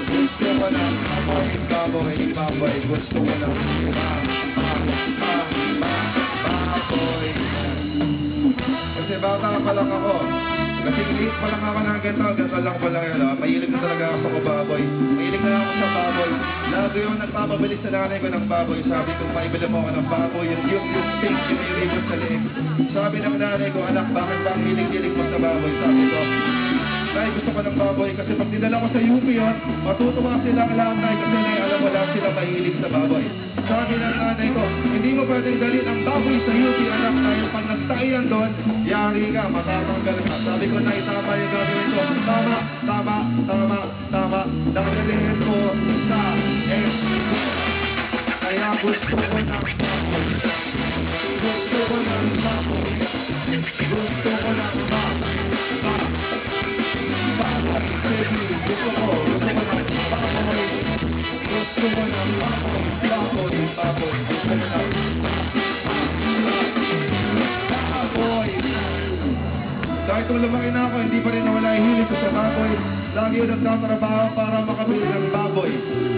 Gusto ko ng baboy, baboy, baboy. Gusto ko ng baboy. Kasi bata pa lang ako. Kasi liit pa lang ako ng ganito lang pala yun. Mahilig na talaga ako sa baboy. Mahilig na ako sa baboy. Lagi yung nagpapabilis sa nanay ko ng baboy. Sabi ko, maibili mo ako ng baboy. Yung pink, yung iribot sa liig. Sabi ng nanay ko, anak, bakit ba ang hilig-hilig mo sa baboy? Sabi ko, Nay, gusto ko ng baboy kasi pag dinala ko sa UP yun, matutuwa silang lahat, Nay, kasi Nay, alam mo lahat sila mahilig sa baboy. Sabi ng nanay ko, hindi mo pwedeng dalhin ang baboy sa UP, anak, dahil pag nagtaiyan doon, yari ka, matatanggal ka. Sabi ko, Nay, tama yung gagawin ko. Tama. Dadalhin ko sa SQ. Kaya gusto ko ng baboy. Gusto ko ng baboy. Gusto ko ng baboy. Gusto ko ng baboy. Gusto ko ng baboy. Kahit kung lumaki na ako, hindi pa rin nawala yung hilig ko sa baboy. Lagi yung nagtatrabaho para makabili ng baboy.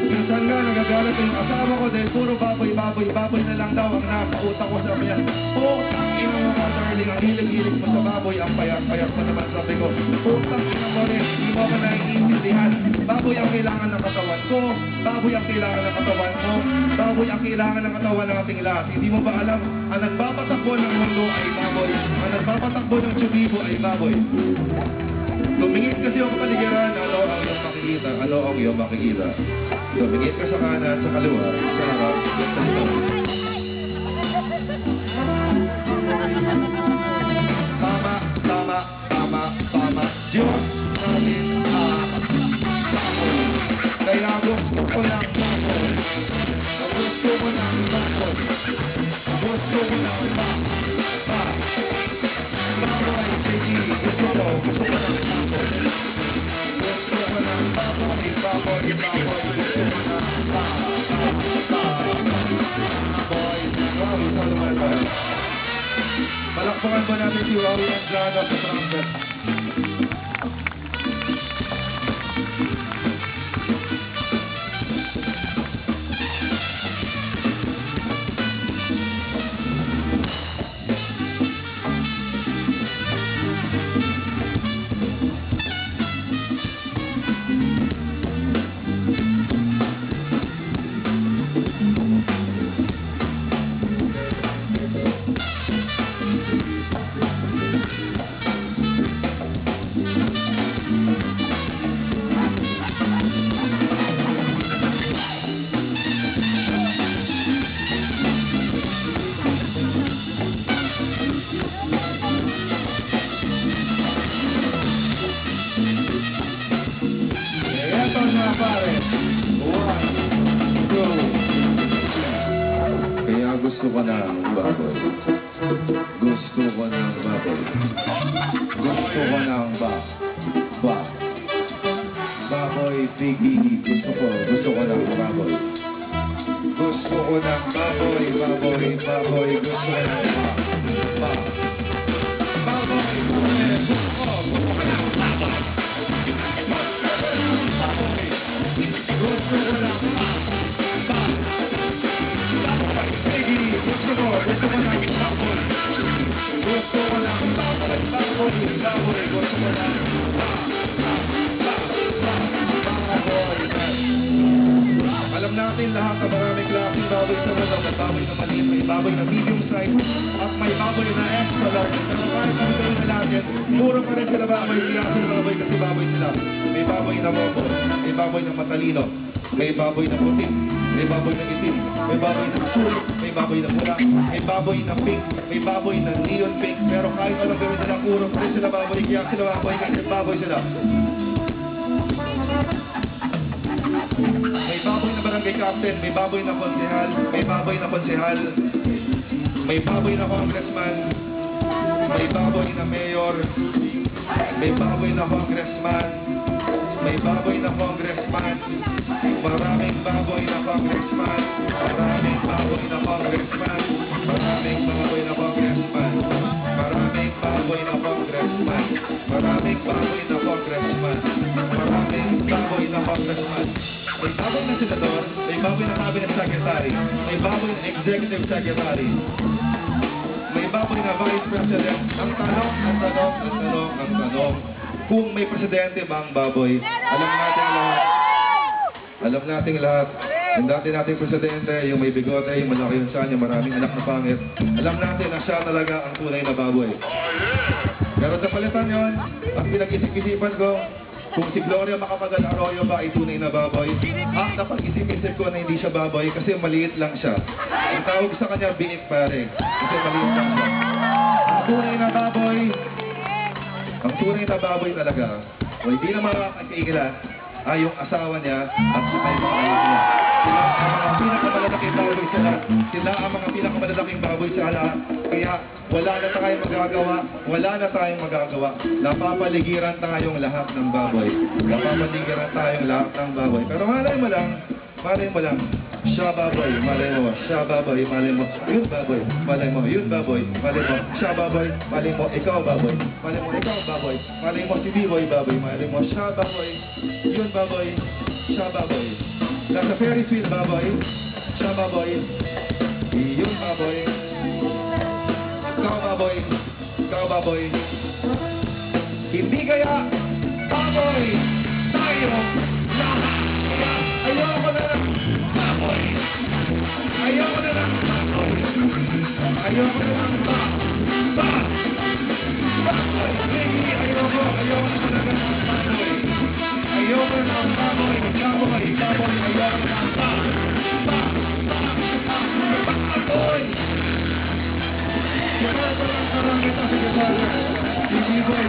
Minsan nga, nagagalit yung asawa ko dahil puro baboy na lang daw ang nasa utak ko. Sabi niya, putang ina mo ka, darling, ang hilig-hilig mo sa baboy, ang payat-payat pa naman. Sabi ko, putang ina mo rin, hindi mo ka naiintindihan. Baboy ang kailangan ng katawan ko, baboy ang kailangan ng katawan mo, baboy ang kailangan ng katawan ng ating lahat. Hindi mo ba alam, ang nagpapatakbo ng mundo ay baboy, ang nagpapatakbo ng tsubibo ay baboy. Tumingin kasi yung paligiran, ano ang iyong makikita? Tumingin ka sa kanan, sa kaliwa, sa harap, sa likod. Tama. Diyos namin baboy. Kaya gusto ko ng baboy. Gusto ko ng baboy. Gusto ko ng baboy, baby. Gusto ko ng baboy. Gusto ko ng baboy. Gusto ko ng baboy. Palakpakan ba natin si Raul Andrada sa trumpet? Kaya gusto ko ng baboy. Gusto ko ng baboy. Gusto ko ng baboy, piggy. Gusto ko ng baboy. Gusto ko ng baboy. Gusto ko ng baboy. Alam natin lahat na maraming klaseng baboy sa mundo. May baboy na maliit, may baboy na medium size, at may baboy na extra large. Pero kahit ang gawin na natin, puro pa rin sila baboy. Klaseng baboy kasi baboy sila. May baboy na mobo, may baboy na matalino, may baboy na puti, may baboy na itim, may baboy na sulit, may baboy na pula, may baboy na pink, may baboy na neon pink. Pero kahit anong gawin nila, puro pa rin sila baboy. Kaya sila baboy kasi baboy sila. May baboy na barangay captain, may baboy na konsehal, may baboy na konsehal, may baboy na congressman, may baboy na mayor, may baboy na congressman, may baboy na congressman, maraming baboy na congressman, maraming baboy na congressman, maraming baboy na congressman, maraming baboy na congressman, maraming baboy na congressman, maraming baboy na congressman. May baboy na senador, may baboy na cabinet secretary, may baboy na executive secretary, may baboy na vice president. Ang tanong, kung may presidente ba ang baboy? Alam natin lahat. Yung dati nating presidente, yung may bigote, yung malaki yung saan, yung maraming anak na pangit. Alam natin na siya talaga ang tunay na baboy. Pero sa palitan yon, ang pinag-isip-isipan ko, kung si Gloria Macapagal Arroyo ba ay tunay na baboy, ang napag-isip-isip ko na hindi siya baboy kasi maliit lang siya. Ang tawag sa kanya, biik pare, kasi maliit lang siya. Ang tunay na baboy talaga, o hindi na makakaigilan, ay yung asawa niya at saka yung mga anak niya. Sila ang mga pinakamalalaking baboy sa lahat. Sila ang mga pinakamalalaking baboy sa lahat. Kaya wala na tayong magagawa. Napapaligiran tayong lahat ng baboy. Pero malay mo lang, siya baboy, malay mo, yun baboy, malay mo, siya baboy, malay mo, ikaw baboy, malay mo, si B-boy baboy, malay mo, siya baboy, yun baboy, siya baboy. Nasa Ferris wheel baboy, siya baboy, yun baboy, ikaw baboy, hindi kaya baboy tayo lahat. Ayoko na lang baboy. Ayoko na lang baboy. Hindi, ayoko na lang baboy. Ayoko na lang baboy. Baboy, ayoko na lang baboy. Parang kita sa gabala. Hindi boy.